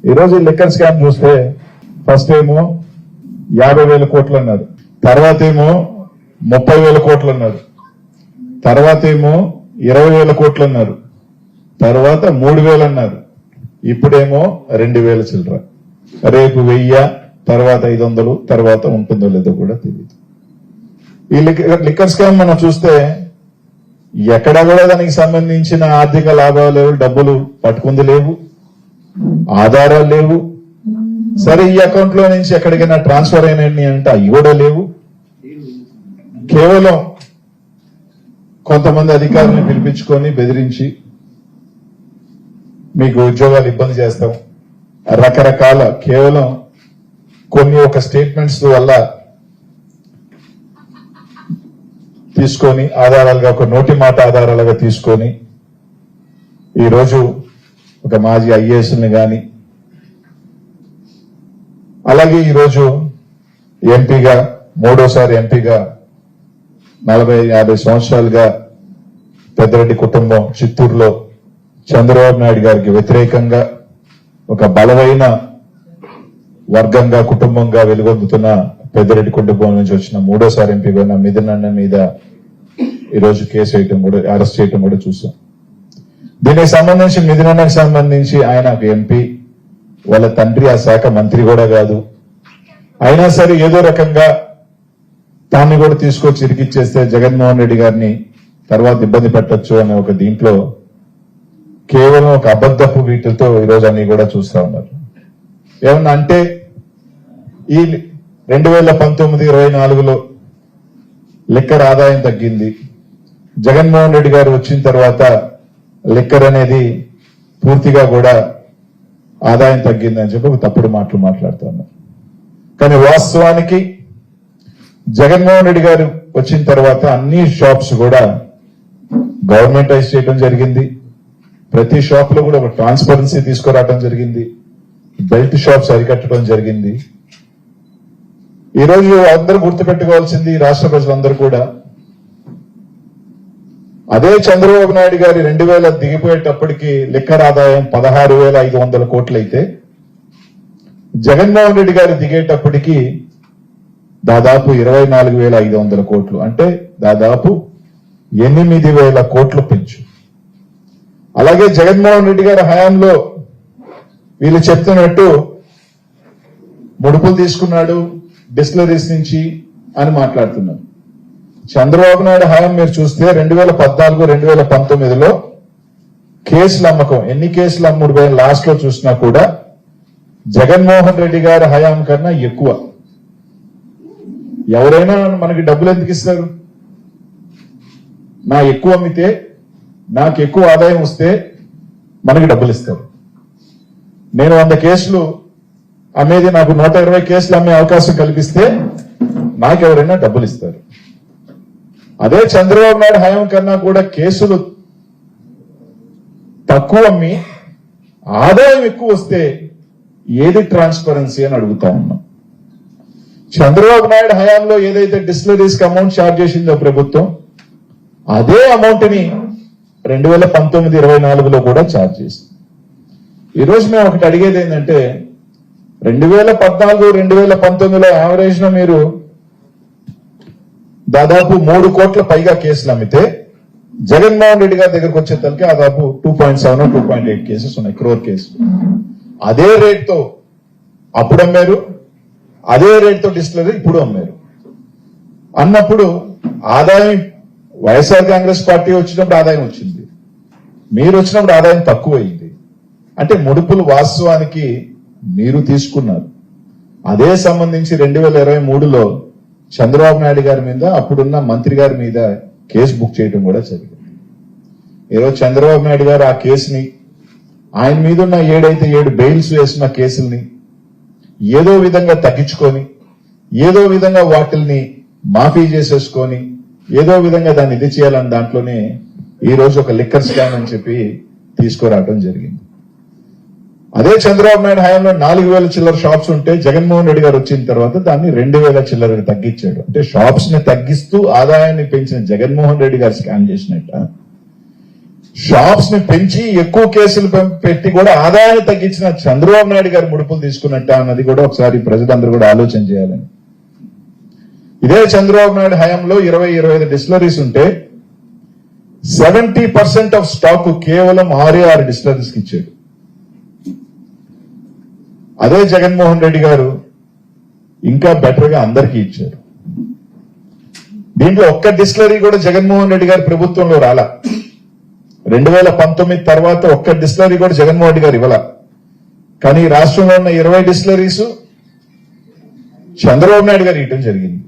ఈ రోజు liquor scam చూస్తే ఫస్ట్ ఏమో 50,000 కోట్లు అన్నారు, తర్వాత ఏమో 30,000 కోట్లు అన్నారు, తర్వాత ఏమో 20,000 కోట్లు అన్నారు, తర్వాత 3,000 అన్నారు, ఇప్పుడేమో 2,000 చిల్లర, రేపు 1000, తర్వాత 500, తర్వాత ఉంటుందో లేదో కూడా తెలియదు. ఈ లిక్కర్ స్కామ్ మనం చూస్తే ఎక్కడ కూడా దానికి సంబంధించిన ఆర్థిక లాభాలు లేవు, డబ్బులు పట్టుకుంది లేవు, ఆధారాలు లేవు. సరే ఈ అకౌంట్ లో నుంచి ఎక్కడికైనా ట్రాన్స్ఫర్ అయినాయి అంటే అవి కూడా లేవు. కేవలం కొంతమంది అధికారులను పిలిపించుకొని బెదిరించి మీకు ఉద్యోగాలు ఇబ్బంది చేస్తాం, రకరకాల కేవలం కొన్ని ఒక స్టేట్మెంట్స్ వల్ల తీసుకొని ఆధారాలుగా ఒక నోటి మాట ఆధారాలుగా తీసుకొని ఈరోజు ఒక మాజీ ఐఏఎస్ని కానీ అలాగే ఈరోజు ఎంపీగా మూడోసారి ఎంపీగా 40-50 సంవత్సరాలుగా పెద్దిరెడ్డి కుటుంబం చిత్తూరులో చంద్రబాబు నాయుడు గారికి వ్యతిరేకంగా ఒక బలమైన వర్గంగా కుటుంబంగా వెలుగొందుతున్న పెద్దిరెడ్డి కుటుంబం నుంచి వచ్చిన మూడోసారి ఎంపీగా ఉన్న మిథున్ అన్న మీద ఈరోజు కేసు వేయటం కూడా అరెస్ట్ చేయటం కూడా చూసాం. దీనికి సంబంధించి మిథున్ అన్నకు సంబంధించి ఆయన ఎంపీ, వాళ్ళ తండ్రి ఆ శాఖ మంత్రి కూడా కాదు, అయినా సరే ఏదో రకంగా తాన్ని కూడా తీసుకొచ్చి ఇరికిచ్చేస్తే జగన్మోహన్ రెడ్డి గారిని తర్వాత ఇబ్బంది పెట్టచ్చు అనే ఒక దీంట్లో కేవలం ఒక అబద్ధపు వీటితో ఈరోజు అన్ని కూడా చూస్తా ఉన్నారు. ఏమన్నా అంటే ఈ 2019-24లో లిక్కర్ ఆదాయం తగ్గింది, జగన్మోహన్ రెడ్డి గారు వచ్చిన తర్వాత లిక్కర్ అనేది పూర్తిగా కూడా ఆదాయం తగ్గిందని చెప్పి ఒక తప్పుడు మాటలు మాట్లాడుతున్నారు. కానీ వాస్తవానికి జగన్మోహన్ రెడ్డి గారు వచ్చిన తర్వాత అన్ని షాప్స్ కూడా గవర్నమెంటైజ్ చేయడం జరిగింది. ప్రతి షాప్ లో కూడా ఒక ట్రాన్స్పరెన్సీ తీసుకురావడం జరిగింది, బెల్ట్ షాప్స్ అరికట్టడం జరిగింది. ఈరోజు అందరూ గుర్తుపెట్టుకోవాల్సింది రాష్ట్ర ప్రజలందరూ కూడా, అదే చంద్రబాబు నాయుడు గారి 2000 దిగిపోయేటప్పటికి లిక్కర్ ఆదాయం 16,500 కోట్లు అయితే జగన్మోహన్ రెడ్డి గారు దిగేటప్పటికి దాదాపు 24,500 కోట్లు, అంటే దాదాపు 8,000 కోట్లు పెంచు. అలాగే జగన్మోహన్ రెడ్డి గారి హయాంలో వీళ్ళు చెప్తున్నట్టు ముడుపులు తీసుకున్నాడు డిస్టిలరీస్ నుంచి అని మాట్లాడుతున్నారు. చంద్రబాబు నాయుడు హయాం మీరు చూస్తే 2014-2019లో కేసుల అమ్మకం, ఎన్ని కేసులు అమ్ముడు పోయిన లాస్ట్ లో చూసినా కూడా జగన్మోహన్ రెడ్డి గారి హయాం కన్నా ఎక్కువ. ఎవరైనా మనకి డబ్బులు ఎందుకు ఇస్తారు? నా ఎక్కువ అమ్మితే నాకు ఎక్కువ ఆదాయం వస్తే మనకి డబ్బులు ఇస్తారు. నేను 100 కేసులు అమ్మేది నాకు 120 కేసులు అమ్మే అవకాశం కల్పిస్తే నాకు ఎవరైనా డబ్బులు ఇస్తారు. అదే చంద్రబాబు నాయుడు హయాం కన్నా కూడా కేసులు తక్కువ అమ్మి ఆదాయం ఎక్కువ వస్తే ఏది ట్రాన్స్పరెన్సీ అని అడుగుతా ఉన్నాం. చంద్రబాబు నాయుడు హయాంలో ఏదైతే డిస్టిలరీస్ కి అమౌంట్ ఛార్జ్ చేసిందో ప్రభుత్వం, అదే అమౌంట్ ని 2019-24లో కూడా ఛార్జ్ చేసింది. ఈరోజు మేము ఒకటి అడిగేది ఏంటంటే 2014-2019లో యావరేజ్ లో మీరు దాదాపు 3 కోట్ల పైగా కేసులు అమ్మితే జగన్మోహన్ రెడ్డి గారి దగ్గరకు వచ్చేసరికి దాదాపు 2.7 2.8 కేసెస్ ఉన్నాయి, క్రోర్ కేసులు. అదే రేట్ తో అప్పుడు అమ్మారు, అదే రేట్ తో డిస్టిలరీ ఇప్పుడు అమ్మారు అన్నప్పుడు ఆదాయం వైఎస్ఆర్ కాంగ్రెస్ పార్టీ వచ్చినప్పుడు ఆదాయం వచ్చింది, మీరు వచ్చినప్పుడు ఆదాయం తక్కువైంది. అంటే ముడుపులు వాస్తవానికి మీరు తీసుకున్నారు. అదే సంబంధించి 2023లో చంద్రబాబు నాయుడు గారి మీద అప్పుడున్న మంత్రి గారి మీద కేసు బుక్ చేయడం కూడా జరిగింది. ఈరోజు చంద్రబాబు నాయుడు గారు ఆ కేసుని ఆయన మీద ఉన్న 7 బెయిల్స్ వేసిన కేసుల్ని ఏదో విధంగా తగ్గించుకొని ఏదో విధంగా వాటిల్ని మాఫీ చేసేసుకొని ఏదో విధంగా దాన్ని ఇది చేయాలని దాంట్లోనే ఈ రోజు ఒక లిక్కర్ స్కామ్ అని చెప్పి తీసుకురావడం జరిగింది. అదే చంద్రబాబు నాయుడు హయాంలో 4,000 చిల్లర షాప్స్ ఉంటే జగన్మోహన్ రెడ్డి గారు వచ్చిన తర్వాత దాన్ని 2,000 చిల్లరకి తగ్గించాడు. అంటే షాప్స్ ని తగ్గిస్తూ ఆదాయాన్ని పెంచిన జగన్మోహన్ రెడ్డి గారు స్కామ్ చేసినట్ట. షాప్స్ ని పెంచి ఎక్కువ కేసులు పెట్టి కూడా ఆదాయాన్ని తగ్గించిన చంద్రబాబు నాయుడు గారు ముడుపులు తీసుకున్నట్ట అన్నది కూడా ఒకసారి ప్రజలందరూ కూడా ఆలోచన చేయాలని. ఇదే చంద్రబాబు నాయుడు హయాంలో 20-25 డిస్టిలరీస్ ఉంటే 70% ఆఫ్ స్టాక్ కేవలం 6 డిస్టిలరీస్కి ఇచ్చాడు. అదే జగన్మోహన్ రెడ్డి గారు ఇంకా బెటర్ గా అందరికీ ఇచ్చారు. దీంట్లో ఒక్క డిస్టిలరీ కూడా జగన్మోహన్ రెడ్డి గారి ప్రభుత్వంలో రాలా. 2019 తర్వాత ఒక్క డిస్టిలరీ కూడా జగన్మోహన్ రెడ్డి గారు ఇవ్వాల. కానీ రాష్ట్రంలో ఉన్న 20 డిస్టిలరీస్ చంద్రబాబు నాయుడు గారు ఇవ్వడం జరిగింది.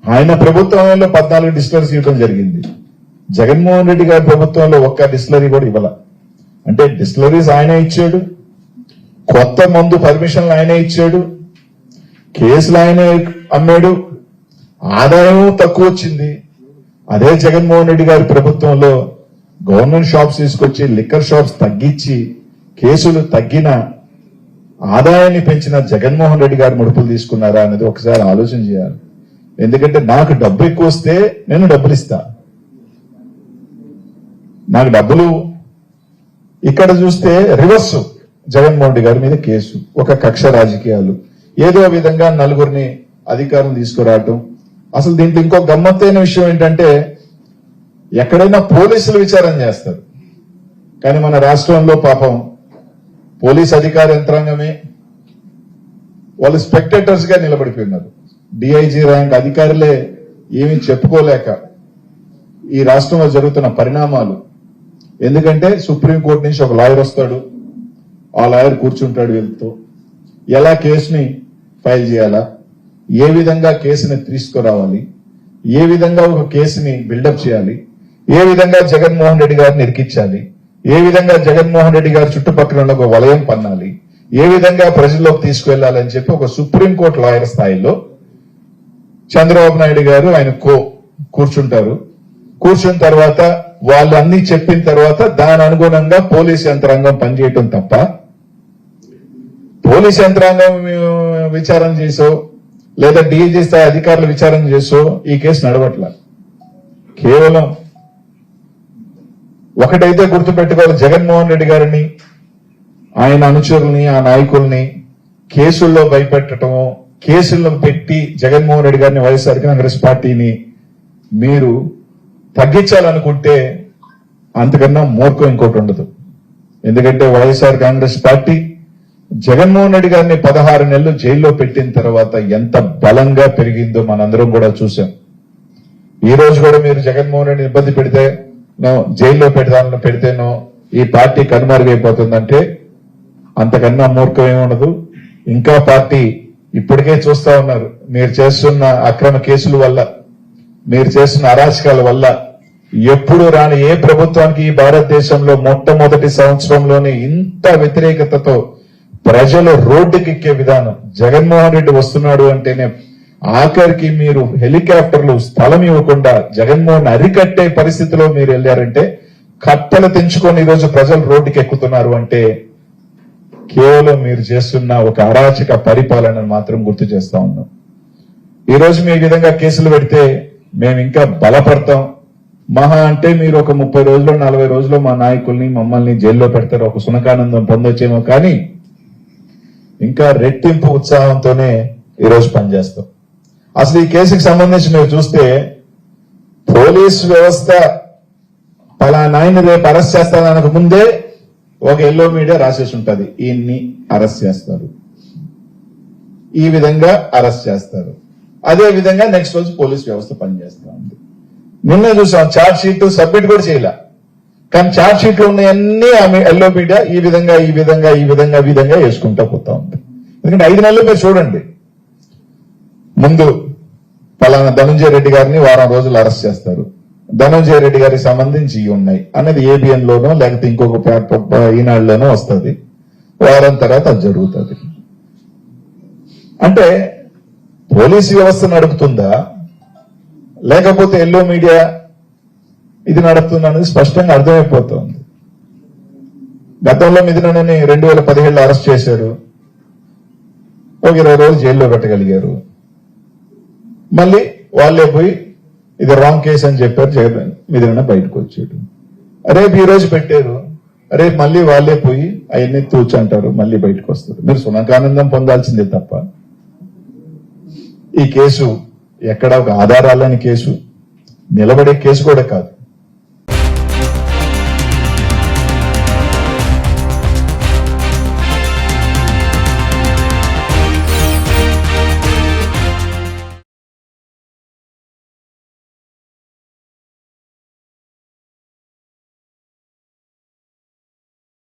ఆయన ప్రభుత్వంలో 14 డిస్టిలరీస్ ఇవ్వడం జరిగింది. జగన్మోహన్ రెడ్డి గారి ప్రభుత్వంలో ఒక్క డిస్టిలరీ కూడా ఇవ్వాల. అంటే డిస్టిలరీస్ ఆయనే ఇచ్చాడు, కొత్త మందు పర్మిషన్లు ఆయనే ఇచ్చాడు, కేసులు ఆయనే అమ్మాడు, ఆదాయం తక్కువ వచ్చింది. అదే జగన్మోహన్ రెడ్డి గారి ప్రభుత్వంలో గవర్నమెంట్ షాప్స్ తీసుకొచ్చి లిక్కర్ షాప్స్ తగ్గించి కేసులు తగ్గిన ఆదాయాన్ని పెంచిన జగన్మోహన్ రెడ్డి గారు ముడుపులు తీసుకున్నారా అనేది ఒకసారి ఆలోచన చేయాలి. ఎందుకంటే నాకు డబ్బు ఎక్కువ వస్తే నేను డబ్బులు ఇస్తా. నాకు డబ్బులు ఇక్కడ చూస్తే రివర్స్, జగన్మోహన్ రెడ్డి గారి మీద కేసు, ఒక కక్ష రాజకీయాలు, ఏదో విధంగా నలుగురిని అధికారం తీసుకురావటం. అసలు దీంట్లో ఇంకో గమ్మత్తైన విషయం ఏంటంటే ఎక్కడైనా పోలీసులు విచారణ చేస్తారు, కానీ మన రాష్ట్రంలో పాపం పోలీస్ అధికార యంత్రాంగమే వాళ్ళు స్పెక్టేటర్స్ గా నిలబడిపోయినారు. డిఐజీ ర్యాంక్ అధికారులే ఏమీ చెప్పుకోలేక ఈ రాష్ట్రంలో జరుగుతున్న పరిణామాలు. ఎందుకంటే సుప్రీంకోర్టు నుంచి ఒక లాయర్ వస్తాడు, ఆ లాయర్ కూర్చుంటాడు, వీళ్ళతో ఎలా కేసుని ఫైల్ చేయాలా, ఏ విధంగా కేసుని తీసుకురావాలి, ఏ విధంగా ఒక కేసుని బిల్డప్ చేయాలి, ఏ విధంగా జగన్మోహన్ రెడ్డి గారిని ఇరికించాలి, ఏ విధంగా జగన్మోహన్ రెడ్డి గారి చుట్టుపక్కల ఉన్న ఒక వలయం పన్నాలి, ఏ విధంగా ప్రజల్లోకి తీసుకువెళ్లాలని చెప్పి ఒక సుప్రీంకోర్టు లాయర్ స్థాయిలో చంద్రబాబు నాయుడు గారు ఆయన కూర్చుంటారు. కూర్చున్న తర్వాత వాళ్ళు అన్ని చెప్పిన తర్వాత దాని అనుగుణంగా పోలీస్ యంత్రాంగం పనిచేయటం తప్ప పోలీస్ యంత్రాంగం విచారణ చేసో లేదా డీజీ స్థాయి అధికారులు విచారణ చేసో ఈ కేసు నడవట్ల. కేవలం ఒకటైతే గుర్తుపెట్టుకోవాలి, జగన్మోహన్ రెడ్డి గారిని, ఆయన అనుచరుల్ని, ఆ నాయకుల్ని కేసుల్లో భయపెట్టడమో, కేసుల్లో పెట్టి జగన్మోహన్ రెడ్డి గారిని, వైఎస్ఆర్ కాంగ్రెస్ పార్టీని మీరు తగ్గించాలనుకుంటే అంతకన్నా మూర్ఖం ఇంకోటి ఉండదు. ఎందుకంటే వైఎస్ఆర్ కాంగ్రెస్ పార్టీ జగన్మోహన్ రెడ్డి గారిని 16 నెలలు జైల్లో పెట్టిన తర్వాత ఎంత బలంగా పెరిగిందో మనందరం కూడా చూసాం. ఈ రోజు కూడా మీరు జగన్మోహన్ రెడ్డిని ఇబ్బంది పెడితే జైల్లో పెడితేనో ఈ పార్టీ కనుమరుగైపోతుందంటే అంతకన్నా మూర్ఖం ఏముండదు. ఇంకా పార్టీ ఇప్పటికే చూస్తా ఉన్నారు, మీరు చేస్తున్న అక్రమ కేసుల వల్ల, మీరు చేస్తున్న అరాచకాల వల్ల ఎప్పుడు రాని ఏ ప్రభుత్వానికి ఈ భారతదేశంలో మొట్టమొదటి సంవత్సరంలోనే ఇంత వ్యతిరేకతతో ప్రజలు రోడ్డుకెక్కే విధానం. జగన్మోహన్ రెడ్డి వస్తున్నాడు అంటేనే ఆఖరికి మీరు హెలికాప్టర్లు స్థలం ఇవ్వకుండా జగన్మోహన్ అరికట్టే పరిస్థితిలో మీరు వెళ్ళారంటే, కట్టలు తెంచుకొని ఈరోజు ప్రజలు రోడ్డుకి ఎక్కుతున్నారు అంటే కేవలం మీరు చేస్తున్న ఒక అరాచక పరిపాలనను మాత్రం గుర్తు చేస్తా ఉన్నాం. ఈ రోజు మీ విధంగా కేసులు పెడితే మేము ఇంకా బలపడతాం. మహా అంటే మీరు ఒక 30 రోజులు 40 రోజులు మా నాయకుల్ని మమ్మల్ని జైల్లో పెడతారు, ఒక సునకానందం పొందొచ్చేమో, కానీ ఇంకా రెట్టింపు ఉత్సాహంతోనే ఈరోజు పనిచేస్తాం. అసలు ఈ కేసుకి సంబంధించి మీరు చూస్తే పోలీసు వ్యవస్థ పలానాయన్ని రేపు అరెస్ట్ చేస్తానకు ముందే ఒక ఎల్లో మీడియా రాసేసి ఉంటది, ఈయన్ని అరెస్ట్ చేస్తారు, ఈ విధంగా అరెస్ట్ చేస్తారు. అదే విధంగా నెక్స్ట్ రోజు పోలీస్ వ్యవస్థ పనిచేస్తా ఉంది. నిన్న చూసాం ఛార్జ్ షీట్ సబ్మిట్ కూడా చేయలే, కానీ ఛార్జ్ షీట్లు ఉన్నాయన్నీ ఆమె ఎల్లో మీడియా ఈ విధంగా ఈ విధంగా ఈ విధంగా విధంగా వేసుకుంటా పోతా ఉంది. ఎందుకంటే 5 నెలలు మీరు చూడండి, ముందు పలానా ధనంజయ రెడ్డి గారిని వారం రోజులు అరెస్ట్ చేస్తారు, ధనంజయ రెడ్డి గారికి సంబంధించి ఇవి ఉన్నాయి అనేది ఏబిఎన్ లోనో లేకపోతే ఇంకొక ఈనాడులోనో వస్తుంది, వారం తర్వాత అది జరుగుతుంది. అంటే పోలీసు వ్యవస్థ నడుపుతుందా లేకపోతే ఎల్లో మీడియా ఇది నడుపుతుందా అనేది స్పష్టంగా అర్థమైపోతుంది. గతంలో మిథునని 2017లో అరెస్ట్ చేశారు, ఒక 20 రోజులు జైల్లో పెట్టగలిగారు, మళ్ళీ వాళ్ళే పోయి ఇది రాంగ్ కేసు అని చెప్పారు, జగన్ మిథున బయటకు వచ్చాడు. రేపు ఈ రోజు పెట్టారు, రేపు మళ్ళీ వాళ్ళే పోయి అవన్నీ తూచంటారు, మళ్ళీ బయటకు వస్తారు. మీరు సునకానందం పొందాల్సిందే తప్ప ఈ కేసు ఎక్కడ ఒక ఆధారాలని కేసు, నిలబడే కేసు కూడా కాదు.